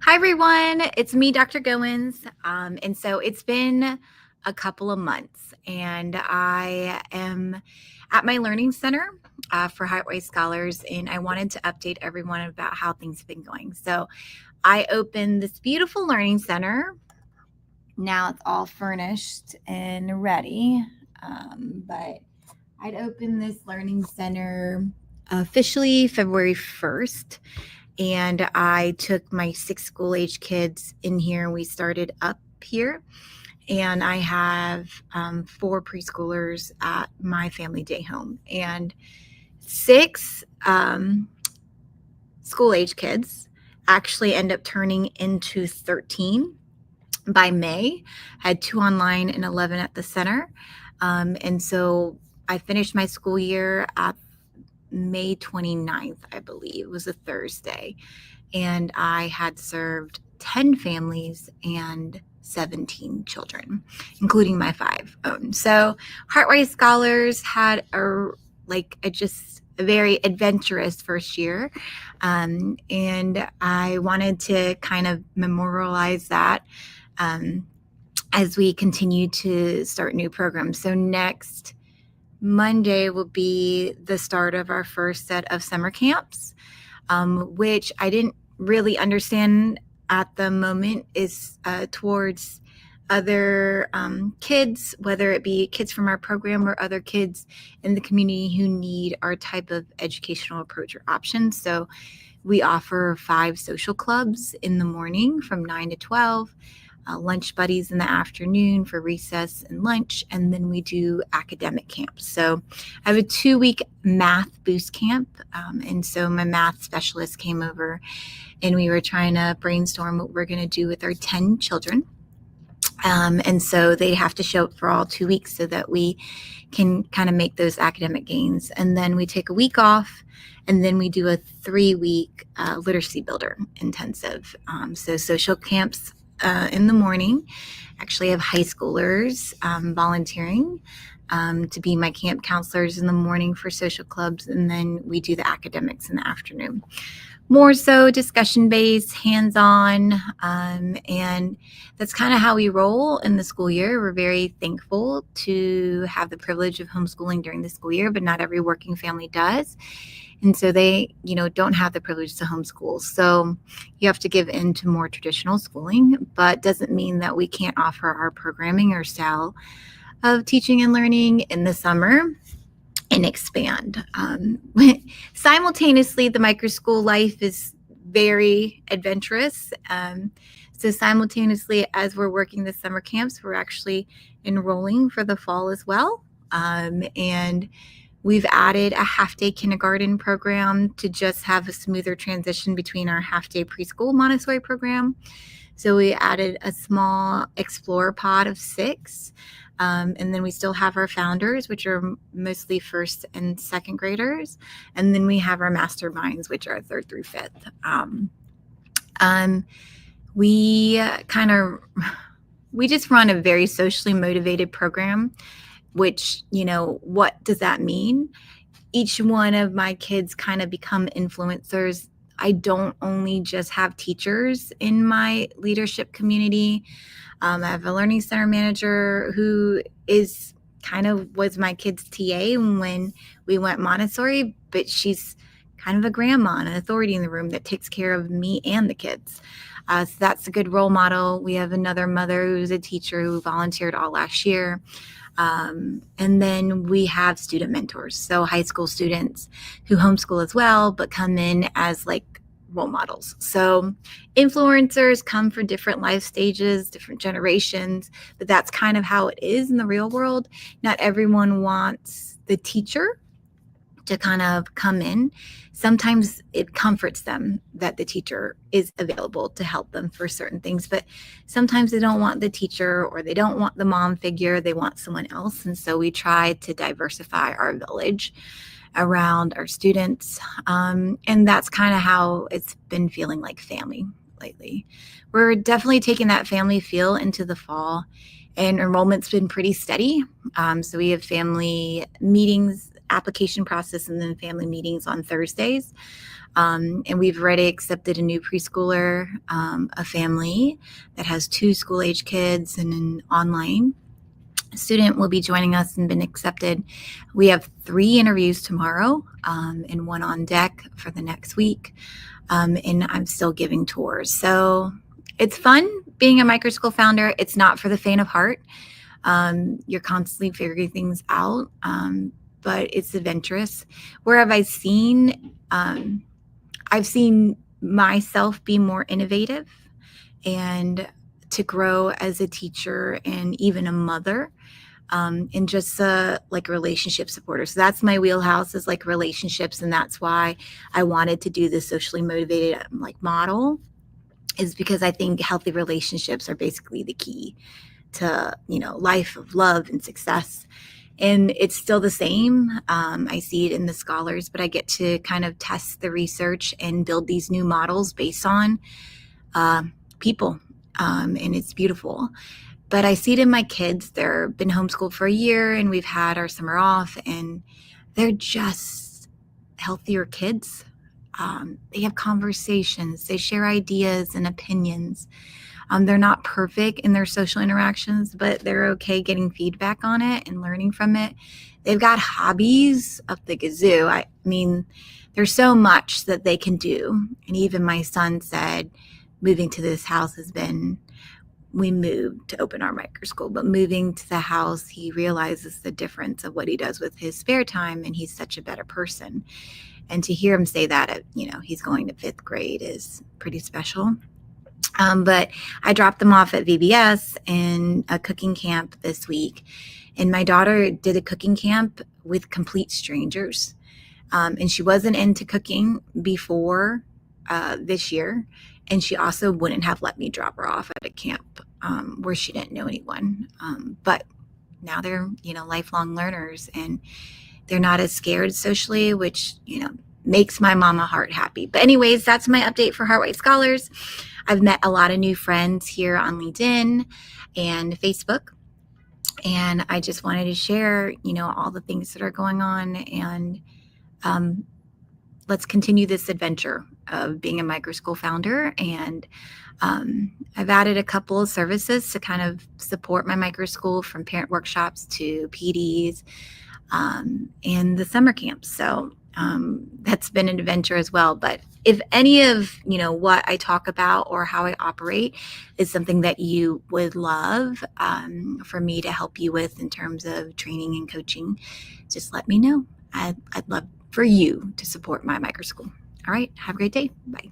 Hi, everyone. It's me, Dr. Goins. And so it's been a couple of months, and I am at my learning center for Heartwise Scholars, and I wanted to update everyone about how things have been going. So I opened this beautiful learning center. Now it's all furnished and ready, but I'd opened this learning center officially February 1st. And I took my 6 school age kids in here and we started up here. And I have 4 preschoolers at my family day home and 6 school age kids actually end up turning into 13 by May. I had 2 online and 11 at the center. And so I finished my school year at May 29th, I believe. It was a Thursday. And I had served 10 families and 17 children, including my 5 own. So Heartwise Scholars had just a very adventurous first year. And I wanted to kind of memorialize that as we continue to start new programs. So next Monday will be the start of our first set of summer camps, which I didn't really understand at the moment is towards other kids, whether it be kids from our program or other kids in the community who need our type of educational approach or option. So we offer 5 social clubs in the morning from 9 to 12. Lunch buddies in the afternoon for recess and lunch, and then we do academic camps. So I have a 2-week math boost camp, and so my math specialist came over and we were trying to brainstorm what we're going to do with our 10 children. And so they have to show up for all 2 weeks so that we can kind of make those academic gains. And then we take a week off, and then we do a 3-week literacy builder intensive. So social camps in the morning. Actually, I have high schoolers volunteering to be my camp counselors in the morning for social clubs, and then we do the academics in the afternoon. More so discussion-based, hands-on, and that's kind of how we roll in the school year. We're very thankful to have the privilege of homeschooling during the school year, but not every working family does. And so they, don't have the privilege to homeschool. So you have to give in to more traditional schooling, but doesn't mean that we can't offer our programming or style of teaching and learning in the summer and expand. Simultaneously, the microschool life is very adventurous. So simultaneously, as we're working the summer camps, we're actually enrolling for the fall as well. And we've added a half-day kindergarten program to just have a smoother transition between our half-day preschool Montessori program. So we added a small Explorer pod of 6. And then we still have our founders, which are mostly 1st and 2nd graders. And then we have our masterminds, which are 3rd through 5th. We just run a very socially motivated program, which, what does that mean? Each one of my kids kind of become influencers. I don't only just have teachers in my leadership community. I have a learning center manager who was my kid's TA when we went Montessori, but she's kind of a grandma and an authority in the room that takes care of me and the kids. So that's a good role model. We have another mother who's a teacher who volunteered all last year. And then we have student mentors, so high school students who homeschool as well, but come in as role models. So influencers come for different life stages, different generations, but that's kind of how it is in the real world. Not everyone wants the teacher to kind of come in. Sometimes it comforts them that the teacher is available to help them for certain things, but sometimes they don't want the teacher or they don't want the mom figure, they want someone else. And so we try to diversify our village around our students. And that's kind of how it's been feeling like family lately. We're definitely taking that family feel into the fall, and enrollment's been pretty steady. So we have family meetings, application process, and then family meetings on Thursdays. And we've already accepted a new preschooler, a family that has 2 school-age kids and an online student will be joining us and been accepted. We have 3 interviews tomorrow, and 1 on deck for the next week. And I'm still giving tours. So it's fun being a micro school founder. It's not for the faint of heart. You're constantly figuring things out, but it's adventurous. Where have I seen? I've seen myself be more innovative and to grow as a teacher and even a mother, and just like a relationship supporter. So that's my wheelhouse, is like relationships, and that's why I wanted to do this socially motivated like model, is because I think healthy relationships are basically the key to life of love and success. And it's still the same. I see it in the scholars, but I get to kind of test the research and build these new models based on people, and it's beautiful. But I see it in my kids. They've been homeschooled for a year, and we've had our summer off, and they're just healthier kids. They have conversations, they share ideas and opinions. They're not perfect in their social interactions, but they're okay getting feedback on it and learning from it. They've got hobbies up the gazoo. I mean, there's so much that they can do. And even my son said, moving to this house we moved to open our micro school, but moving to the house, he realizes the difference of what he does with his spare time, and he's such a better person. And to hear him say that at, he's going to 5th grade is pretty special. But I dropped them off at VBS in a cooking camp this week, and my daughter did a cooking camp with complete strangers. And she wasn't into cooking before this year. And she also wouldn't have let me drop her off at a camp where she didn't know anyone. But now they're, lifelong learners, and they're not as scared socially, which, makes my mama heart happy. But anyways, that's my update for Heartwise Scholars. I've met a lot of new friends here on LinkedIn and Facebook. And I just wanted to share, all the things that are going on. And let's continue this adventure of being a micro school founder. And I've added a couple of services to kind of support my micro school, from parent workshops to PDs and the summer camps. So that's been an adventure as well. But if any of what I talk about or how I operate is something that you would love for me to help you with in terms of training and coaching, just let me know. I'd love for you to support my micro school. All right. Have a great day. Bye.